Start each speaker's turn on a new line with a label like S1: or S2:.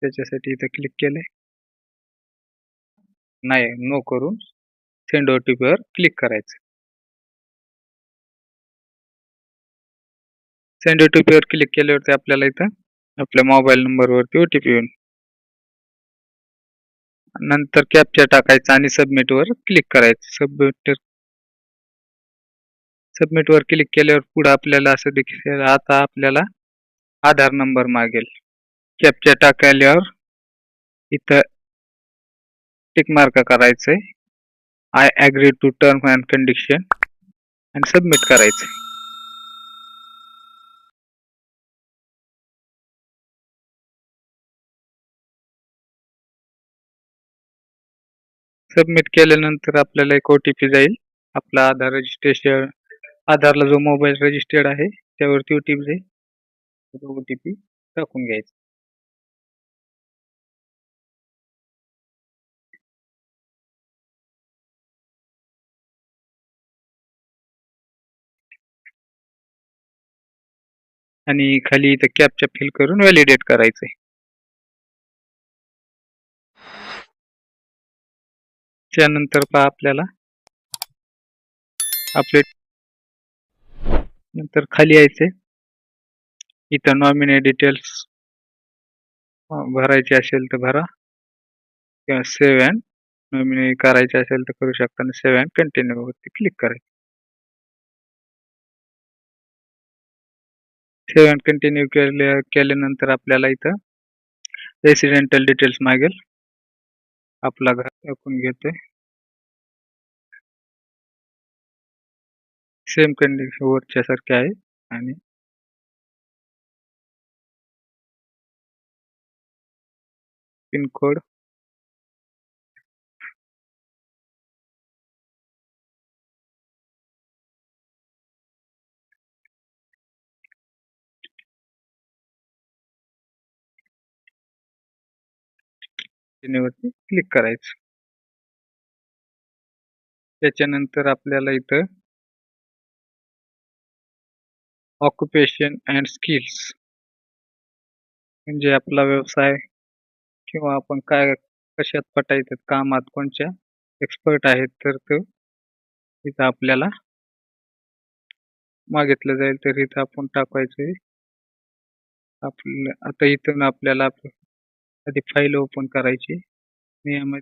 S1: त्याच्यासाठी इथं क्लिक केलंय. नाही, नो करून सेंड OTPवर क्लिक करायचं. सेंड OTPवर क्लिक केल्यावरती आपल्याला इथं आपल्या मोबाईल नंबरवरती OTP येईल. नंतर कॅप्चा टाकायचा आणि सबमिटवर क्लिक करायचं. सबमिटवर क्लिक केल्यावर पुढे आपल्याला असं दिसेल, आता आपल्याला आधार नंबर मागेल. कॅप्चा टाकल्यावर इथं टिक मार्क करायचंय. I agree to term and condition आणि सबमिट करायचं. सबमिट केल्यानंतर आपल्याला एक OTP जाईल. आपला आधार रजिस्ट्रेशन, आधारला जो मोबाईल रजिस्टर्ड आहे त्यावरती OTP जाईल. तो OTP टाकून घ्यायचा. आणि खाली इथं कॅप्चा फिल करून व्हॅलिडेट करायचंय. त्यानंतर पहा आपल्याला आपले नंतर खाली यायचे. इथं नॉमिनी डिटेल्स भरायचे असेल तर भरा किंवा सेव्ह अँड नॉमिनी करायचे असेल तर करू शकता आणि सेव्ह अँड कंटिन्यू वरती क्लिक करायचं. सेव्ह अँड कंटिन्यू केल्यानंतर आपल्याला इथं रेसिडेंटल डिटेल्स मागेल. आपला घर टाकून घेतोय. सेम कंडिशन वरच्या सारखे आहे आणि पिन कोड वरती क्लिक करायचं. त्याच्यानंतर आपल्याला इथं ऑक्युपेशन अँड स्किल्स म्हणजे आपला व्यवसाय किंवा आपण काय कशात पटायचं कामात कोणत्या एक्सपर्ट आहेत तर तो इथं आपल्याला मागितलं जाईल. तर इथं आपण टाकायचंय. आता इथून आपल्याला आधी फाईल ओपन करायची.